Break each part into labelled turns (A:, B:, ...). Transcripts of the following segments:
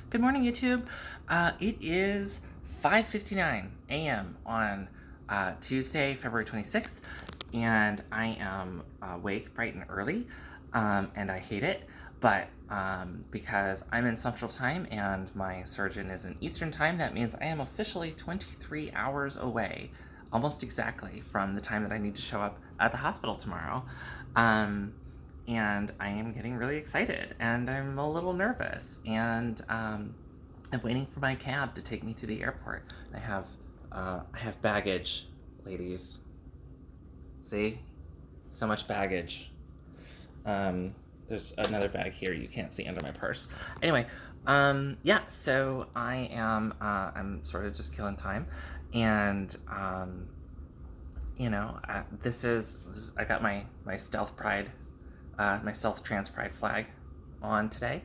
A: Good morning, YouTube. It is 5:59 a.m. on Tuesday, February 26th, and I am awake bright and early, and I hate it, but because I'm in Central Time and my surgeon is in Eastern Time, that means I am officially 23 hours away, almost exactly, from the time that I need to show up at the hospital tomorrow. And I am getting really excited, and I'm a little nervous, and I'm waiting for my cab to take me to the airport. I have baggage, ladies. See, so much baggage. There's another bag here you can't see under my purse. Anyway, yeah. So I'm sort of just killing time, and this is I got my stealth pride. My Stealth Trans Pride flag on today.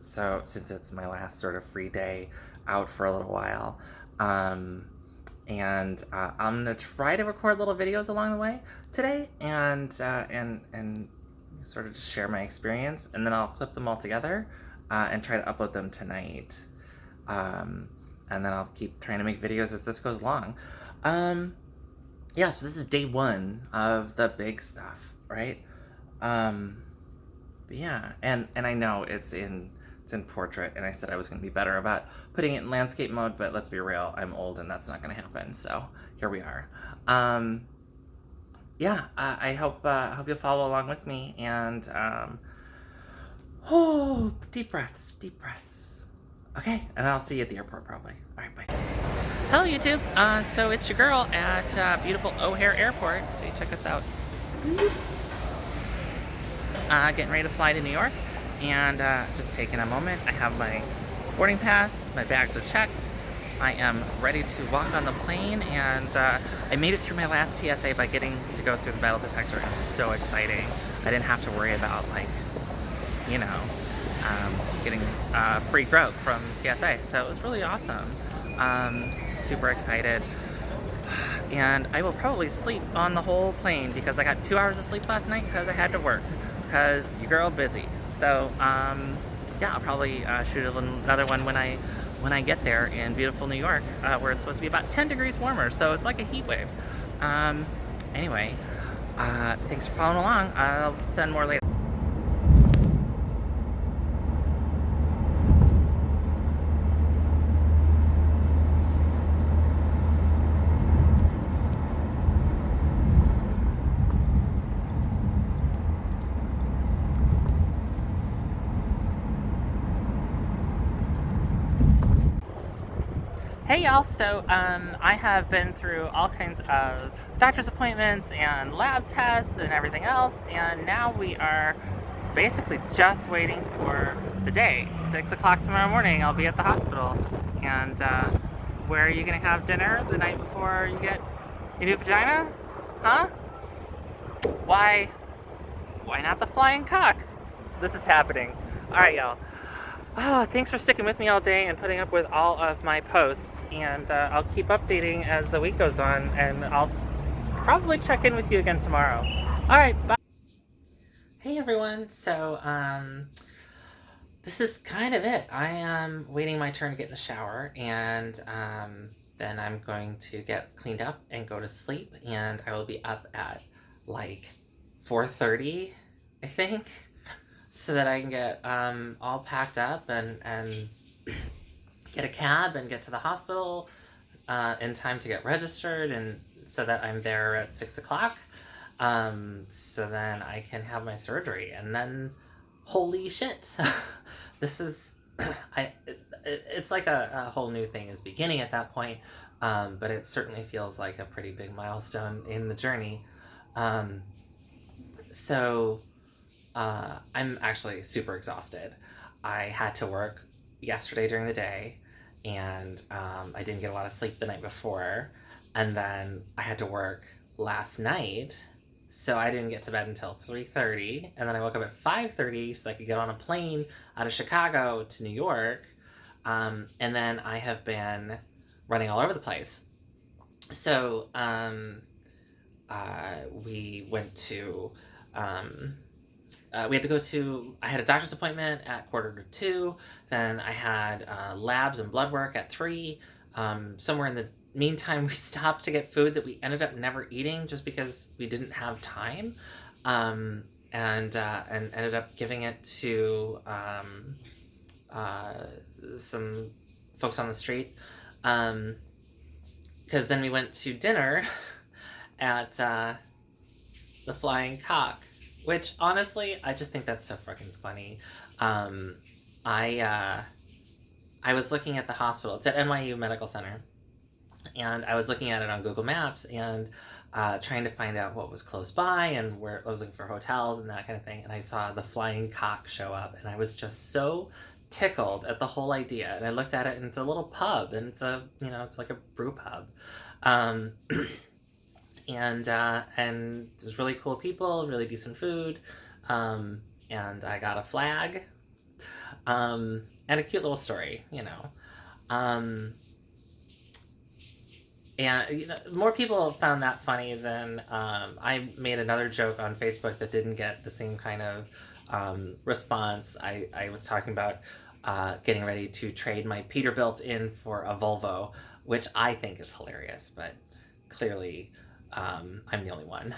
A: So since it's my last sort of free day out for a little while, and I'm gonna try to record little videos along the way today, and sort of just share my experience, and then I'll clip them all together and try to upload them tonight. And then I'll keep trying to make videos as this goes along. Yeah, so this is day one of the big stuff, right? But yeah, and I know it's in portrait, and I said I was going to be better about putting it in landscape mode, but let's be real, I'm old and that's not going to happen, so here we are. Yeah, I hope you'll follow along with me, and deep breaths. Okay, and I'll see you at the airport probably. All right, bye. Hello, YouTube. So it's your girl at beautiful O'Hare Airport. So you check us out. Getting ready to fly to New York, and just taking a moment. I have my boarding pass, my bags are checked, I am ready to walk on the plane, and I made it through my last TSA by getting to go through the metal detector. It was so exciting. I didn't have to worry about, like, getting free growth from TSA, so it was really awesome. Super excited. And I will probably sleep on the whole plane because I got 2 hours of sleep last night because I had to work. Because your girl busy. So yeah, I'll probably shoot another one when I get there in beautiful New York, where it's supposed to be about 10 degrees warmer. So it's like a heat wave. Anyway, thanks for following along. I'll send more later. Hey y'all, so I have been through all kinds of doctor's appointments and lab tests and everything else, and now we are basically just waiting for the day. 6 o'clock tomorrow morning, I'll be at the hospital. And where are you gonna have dinner the night before you get your new vagina? Huh? Why not the flying cock? This is happening. Alright, y'all. Oh, thanks for sticking with me all day and putting up with all of my posts, and I'll keep updating as the week goes on, and I'll probably check in with you again tomorrow. Alright, bye! Hey everyone, so this is kind of it. I am waiting my turn to get in the shower, and then I'm going to get cleaned up and go to sleep, and I will be up at like 4:30, I think, so that I can get all packed up and get a cab and get to the hospital in time to get registered, and so that I'm there at 6 o'clock, so then I can have my surgery. And then, holy shit, this is, it's like a whole new thing is beginning at that point, but it certainly feels like a pretty big milestone in the journey. So I'm actually super exhausted. I had to work yesterday during the day, and I didn't get a lot of sleep the night before, and then I had to work last night, so I didn't get to bed until 3:30, and then I woke up at 5:30 so I could get on a plane out of Chicago to New York, and then I have been running all over the place. So we went to we had to go to. I had a doctor's appointment at 1:45. Then I had labs and blood work at 3. Somewhere in the meantime, we stopped to get food that we ended up never eating just because we didn't have time, and ended up giving it to some folks on the street. Because then we went to dinner at the Flying Cock, which honestly, I just think that's so freaking funny. I was looking at the hospital. It's at NYU Medical Center, and I was looking at it on Google Maps and trying to find out what was close by and where I was looking for hotels and that kind of thing. And I saw the Flying Cock show up, and I was just so tickled at the whole idea. And I looked at it, and it's a little pub, and it's it's like a brew pub. And it was really cool people, really decent food, and I got a flag, and a cute little story, and more people found that funny than I made another joke on Facebook that didn't get the same kind of response. I was talking about getting ready to trade my Peterbilt in for a Volvo, which I think is hilarious, but clearly I'm the only one.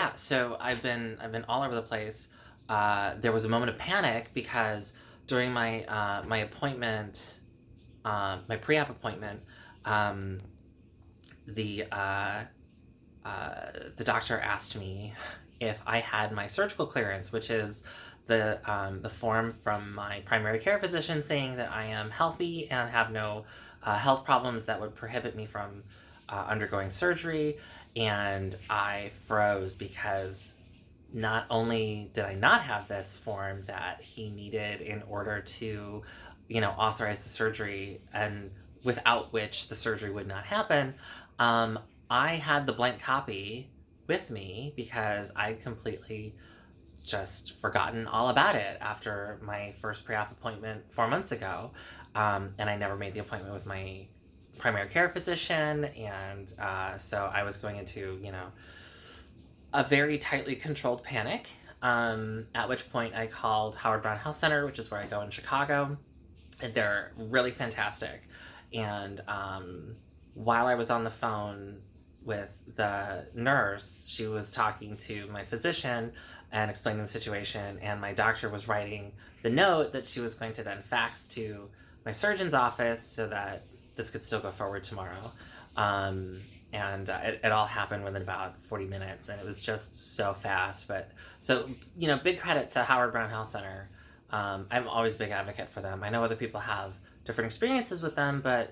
A: So I've been all over the place. There was a moment of panic because during my my appointment, my pre-op appointment, the doctor asked me if I had my surgical clearance, which is the form from my primary care physician saying that I am healthy and have no health problems that would prohibit me from undergoing surgery. And I froze because not only did I not have this form that he needed in order to, authorize the surgery, and without which the surgery would not happen, I had the blank copy with me because I completely just forgotten all about it after my first pre-op appointment 4 months ago. And I never made the appointment with my primary care physician, and so I was going into, a very tightly controlled panic, at which point I called Howard Brown Health Center, which is where I go in Chicago, and they're really fantastic. And while I was on the phone with the nurse, she was talking to my physician and explaining the situation, and my doctor was writing the note that she was going to then fax to my surgeon's office so that this could still go forward tomorrow. It all happened within about 40 minutes, and it was just so fast. But so, big credit to Howard Brown Health Center. I'm always a big advocate for them. I know other people have different experiences with them, but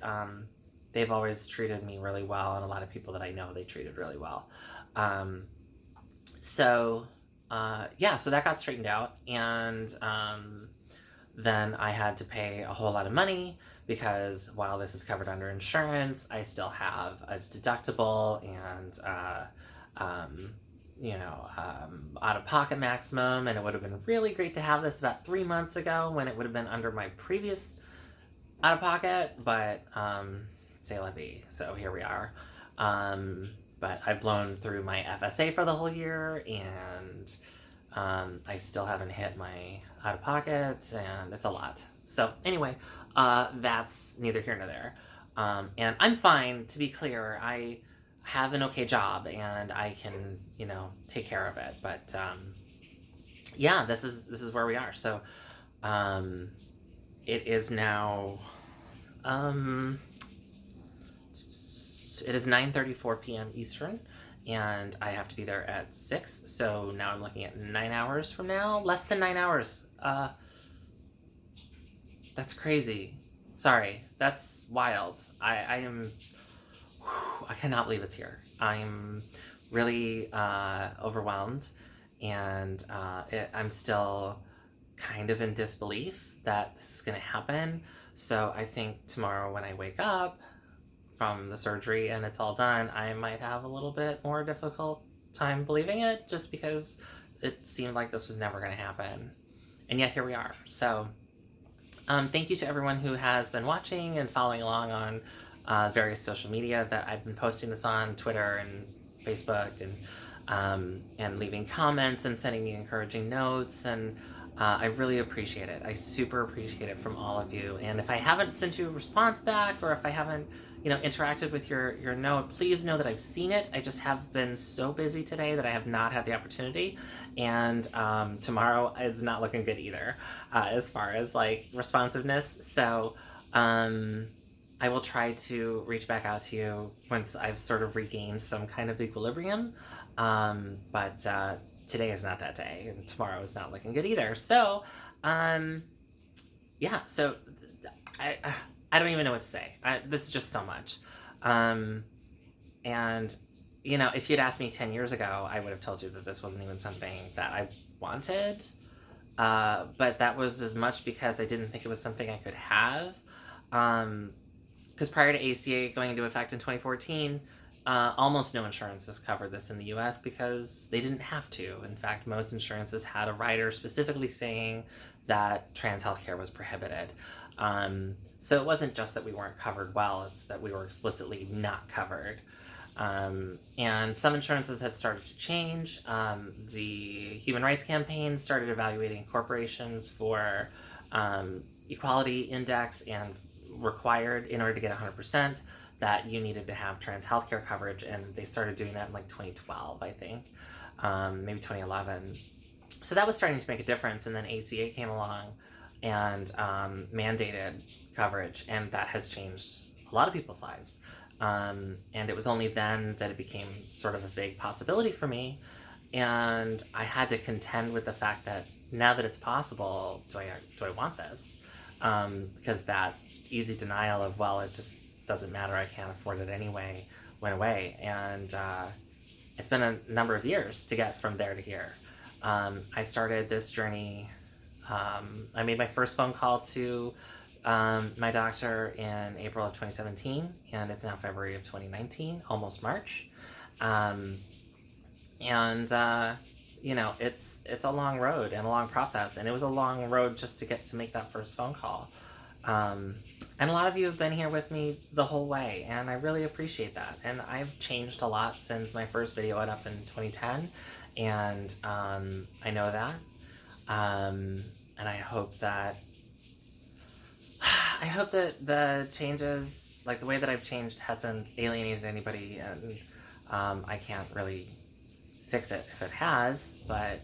A: they've always treated me really well, and a lot of people that I know they treated really well. So that got straightened out, and then I had to pay a whole lot of money because while this is covered under insurance, I still have a deductible and out-of-pocket maximum, and it would have been really great to have this about 3 months ago when it would have been under my previous out-of-pocket, but c'est la vie, so here we are. But I've blown through my FSA for the whole year, and I still haven't hit my out-of-pocket, and it's a lot. So anyway, that's neither here nor there. And I'm fine, to be clear. I have an okay job, and I can, take care of it. But this is where we are. So it is now it is 9:34 p.m. Eastern, and I have to be there at 6. So now I'm looking at 9 hours from now. Less than 9 hours. That's crazy. Sorry, that's wild. I am. I cannot believe it's here. I'm really overwhelmed, and I'm still kind of in disbelief that this is going to happen. So I think tomorrow when I wake up from the surgery and it's all done, I might have a little bit more difficult time believing it, just because it seemed like this was never going to happen. And yet here we are. So thank you to everyone who has been watching and following along on various social media that I've been posting this on, Twitter and Facebook, and and leaving comments and sending me encouraging notes, and I really appreciate it. I super appreciate it from all of you. And if I haven't sent you a response back, or if I haven't, interacted with your note, please know that I've seen it. I just have been so busy today that I have not had the opportunity, and tomorrow is not looking good either, as far as like responsiveness. So I will try to reach back out to you once I've sort of regained some kind of equilibrium. But today is not that day, and tomorrow is not looking good either. So, yeah. So I I don't even know what to say. This is just so much. And if you'd asked me 10 years ago, I would have told you that this wasn't even something that I wanted. But that was as much because I didn't think it was something I could have. Because prior to ACA going into effect in 2014, almost no insurances covered this in the US because they didn't have to. In fact, most insurances had a rider specifically saying that trans healthcare was prohibited. So it wasn't just that we weren't covered well, it's that we were explicitly not covered. And some insurances had started to change. The Human Rights Campaign started evaluating corporations for equality index and required, in order to get 100%, that you needed to have trans healthcare coverage, and they started doing that in like 2012, I think, maybe 2011. So that was starting to make a difference, and then ACA came along and mandated coverage, and that has changed a lot of people's lives. And it was only then that it became sort of a vague possibility for me, and I had to contend with the fact that now that it's possible, do I want this? Because that easy denial of, well, it just doesn't matter, I can't afford it anyway, went away. And it's been a number of years to get from there to here. I started this journey, I made my first phone call to my doctor in April of 2017, and it's now February of 2019, almost March. It's a long road and a long process, and it was a long road just to get to make that first phone call. And a lot of you have been here with me the whole way, and I really appreciate that. And I've changed a lot since my first video went up in 2010, and I know that. And I hope that the changes, like the way that I've changed, hasn't alienated anybody, and I can't really fix it if it has, but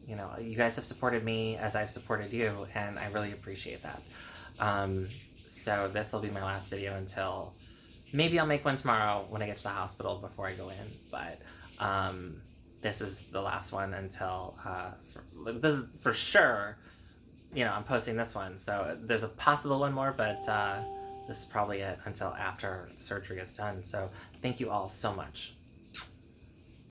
A: you guys have supported me as I've supported you, and I really appreciate that. So this will be my last video until, maybe I'll make one tomorrow when I get to the hospital before I go in, but this is the last one until, this is for sure, I'm posting this one, so there's a possible one more, but this is probably it until after surgery is done. So thank you all so much.